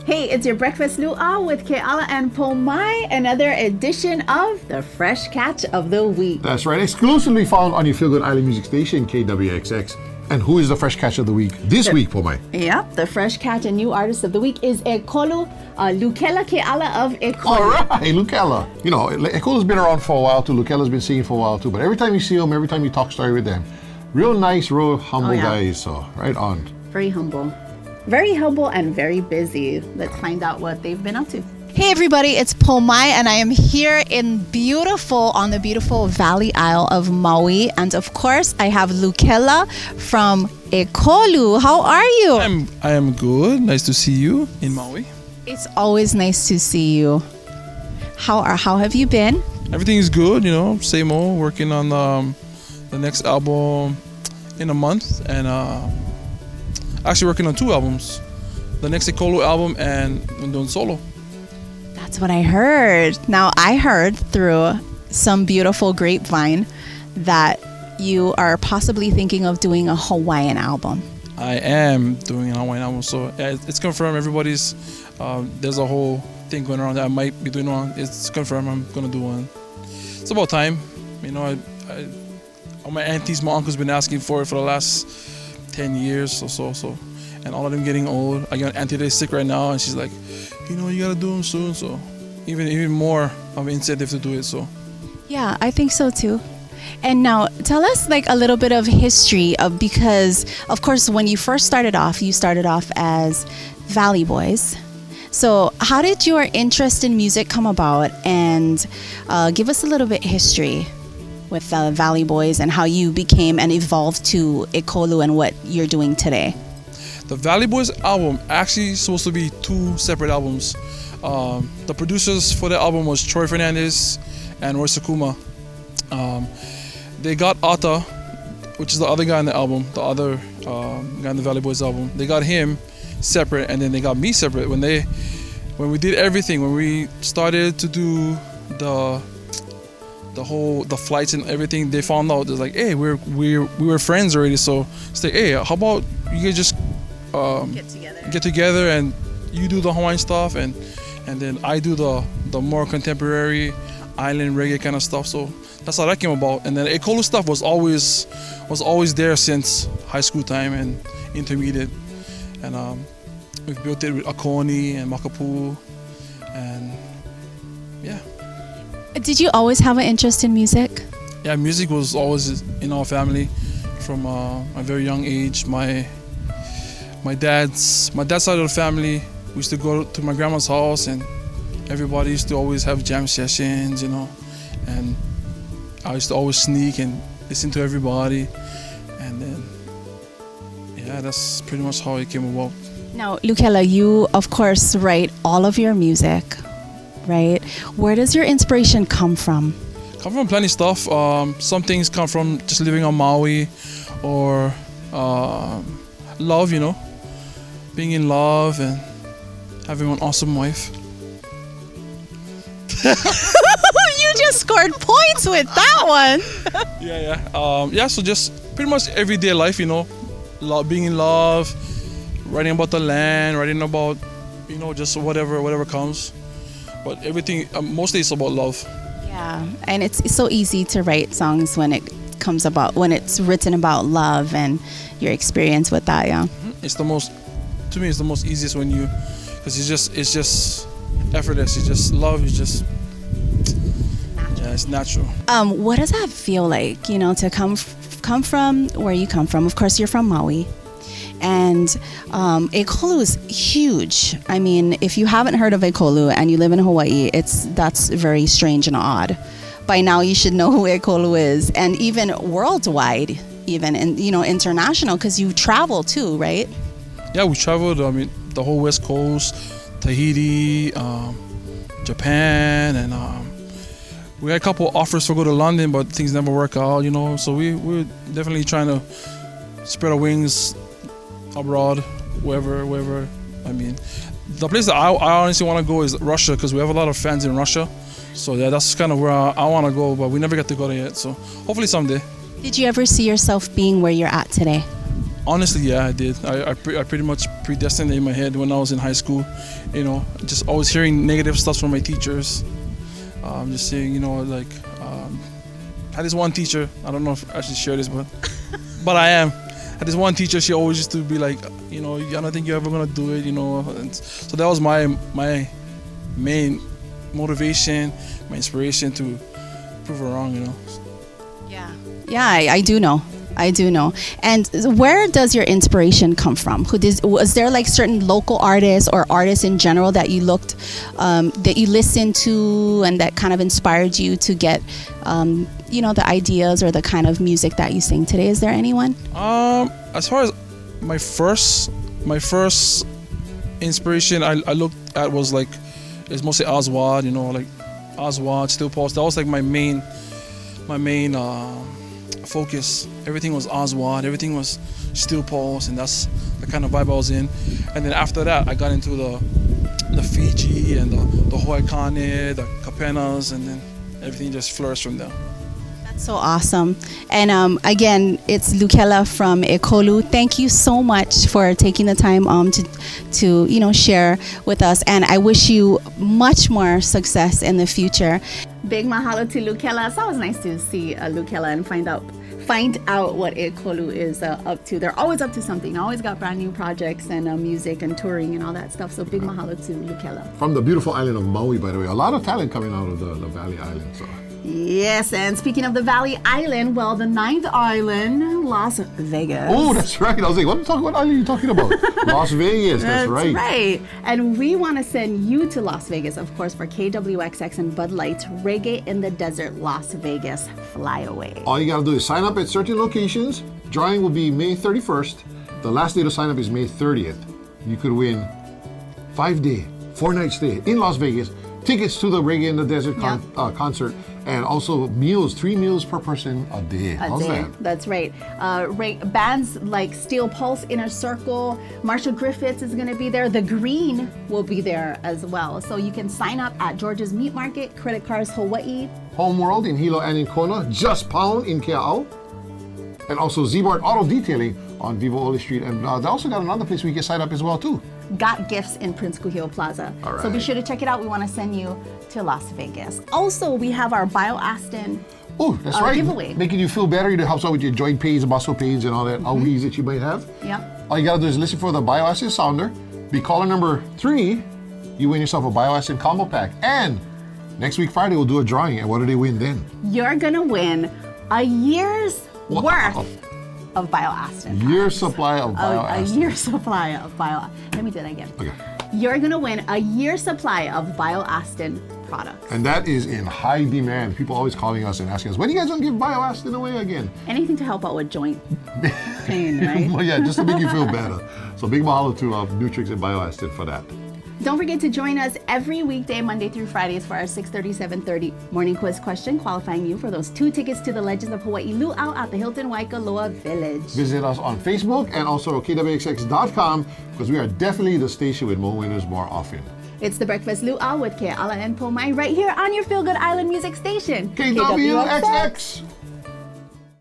Hey, it's your breakfast luau with Keala and Pomai, another edition of the Fresh Catch of the Week. That's right, exclusively found on your Feel Good Island music station, KWXX. And who is the Fresh Catch of the Week this week, Pomai? Yep, the Fresh Catch and new artist of the week is Ekolu, Lukela Ke of Ekolu. All right, Lukela. You know, Ekolu's been around for a while too, Lukela's been singing for a while too, but every time you see them, every time you talk story with them, real nice, real humble guys, so right on. Very humble. Very humble and very busy. Let's find out what they've been up to. Hey everybody, it's Pomai and I am here on the beautiful Valley Isle of Maui. And of course, I have Lukela from Ekolu. How are you? I am good. Nice to see you in Maui. It's always nice to see you. How have you been? Everything is good, you know, same old, working on the next album in a month and actually working on 2 albums. The next Ekolu album and I'm doing solo. That's what I heard. Now, I heard through some beautiful grapevine that you are possibly thinking of doing a Hawaiian album. I am doing a Hawaiian album, so yeah, it's confirmed. Everybody's, there's a whole thing going around that I might be doing one. It's confirmed I'm going to do one. It's about time. You know, all my aunties, my uncles been asking for it for the last 10 years or so. And all of them getting old. I got an auntie that's sick right now, and she's like, you know, you gotta do them soon. So even more of an incentive to do it. So yeah, I think so too. And now tell us like a little bit of history because of course when you first started off, you started off as Valley Boys. So how did your interest in music come about? And give us a little bit history with Valley Boys and how you became and evolved to Ekolu and what you're doing today. the Valley Boys album actually supposed to be 2 separate albums. The producers for the album was Troy Fernandez and Roy Sakuma. They got Ata, which is the other guy on the album, the other guy on the Valley Boys album. They got him separate, and then they got me separate. When we did everything, when we started to do the flights and everything, they found out. They're like, hey, we were friends already, so it's like, hey, how about you guys just get together and you do the Hawaiian stuff and then I do the more contemporary island reggae kind of stuff. So that's how that came about. And then Ekolu stuff was always there since high school time and intermediate. And we've built it with Akoni and Makapu, and yeah. Did you always have an interest in music? Yeah, music was always in our family from a very young age. My dad's side of the family, we used to go to my grandma's house, and everybody used to always have jam sessions, you know. And I used to always sneak and listen to everybody, and then yeah, that's pretty much how it came about. Now, Lukela, you of course write all of your music, right? Where does your inspiration come from? Come from plenty of stuff. Some things come from just living on Maui, or love, you know, being in love and having an awesome wife. You just scored points with that one. Yeah. So just pretty much everyday life, you know, being in love, writing about the land, writing about, you know, just whatever comes. But everything, mostly it's about love. Yeah, and it's so easy to write songs when it's written about love and your experience with that. Yeah, to me it's the most easiest when you, because it's just effortless. It's just love. It's just natural. Yeah, it's natural. What does that feel like? You know, to come from where you come from. Of course, you're from Maui. And Ekolu is huge. I mean, if you haven't heard of Ekolu and you live in Hawaii, that's very strange and odd. By now, you should know who Ekolu is, and even worldwide, even and international, because you travel too, right? Yeah, we traveled. I mean, the whole West Coast, Tahiti, Japan, and we had a couple offers to go to London, but things never work out, you know. So we're definitely trying to spread our wings abroad, wherever. I mean, the place that I honestly want to go is Russia, because we have a lot of fans in Russia. So yeah, that's kind of where I want to go, but we never get to go there yet. So hopefully someday. Did you ever see yourself being where you're at today? Honestly, yeah, I did. I pretty much predestined it in my head when I was in high school. You know, just always hearing negative stuff from my teachers. Just saying, you know, like, I had this one teacher, I don't know if I should share this, but I am. I had this one teacher, she always used to be like, you know, I don't think you're ever gonna do it, you know. And so that was my main motivation, my inspiration to prove her wrong, you know. Yeah, I do know. I do know. And where does your inspiration come from? Was there like certain local artists or artists in general that you looked, that you listened to, and that kind of inspired you to get, you know, the ideas or the kind of music that you sing today? Is there anyone? As far as my first inspiration I looked at was like, it's mostly Oswald, you know, like Oswald, Steel Pulse. That was like my main focus. Everything was Oswald, everything was Steel Pulse, and that's the kind of vibe I was in. And then after that, I got into the Fiji and the Hoikane, the Capenas, and then everything just flourished from there. That's so awesome. And again, it's Lukela from Ekolu. Thank you so much for taking the time to you know, share with us, and I wish you much more success in the future. Big mahalo to Lukela. It's always nice to see Lukela and find out what Ekolu is up to. They're always up to something. Always got brand new projects and music and touring and all that stuff. So big mahalo to Lukela. From the beautiful island of Maui, by the way. A lot of talent coming out of the Valley Island. So. Yes, and speaking of the Valley Island, well, the 9th island, Las Vegas. Oh, that's right. I was like, what island are you talking about? Las Vegas, that's right. That's right. And we want to send you to Las Vegas, of course, for KWXX and Bud Light's Reggae in the Desert Las Vegas Flyaway. All you got to do is sign up at certain locations. Drawing will be May 31st. The last day to sign up is May 30th. You could win 5-day, 4-night stay in Las Vegas, tickets to the Reggae in the Desert concert, and also meals, 3 meals per person a day. How's that? That's right. Bands like Steel Pulse, Inner Circle, Marshall Griffiths is going to be there. The Green will be there as well. So you can sign up at George's Meat Market, Credit Cars Hawaii, Homeworld in Hilo and in Kona, Just Pound in Kea'au, and also Z-Bart Auto Detailing on Vivo Oli Street. And they also got another place where you can sign up as well too. Got Gifts in Prince Kuhio Plaza. All right. So be sure to check it out. We want to send you to Las Vegas. Also, we have our BioAstin that's right. giveaway. Making you feel better. It helps out with your joint pains, muscle pains, and all that outies that you might have. Yeah. All you gotta do is listen for the BioAstin sounder. Be caller number 3. You win yourself a BioAstin combo pack. And next week Friday we'll do a drawing. And what do they win then? You're gonna win a year's worth of BioAstin. Year's supply of BioAstin. A year's supply of BioAstin. Let me do that again. Okay. You're going to win a year's supply of BioAstin products. And that is in high demand. People always calling us and asking us, when are you guys going to give BioAstin away again? Anything to help out with joint pain, right? Well, yeah, just to make you feel better. So big mahalo to Nutrix and BioAstin for that. Don't forget to join us every weekday, Monday through Fridays, for our 6:30, 7:30 morning quiz question, qualifying you for those 2 tickets to the Legends of Hawaii Luau at the Hilton Waikoloa Village. Visit us on Facebook and also KWXX.com, because we are definitely the station with more winners more often. It's the Breakfast Luau with Keala and Pomai right here on your Feel Good Island music station. KWXX.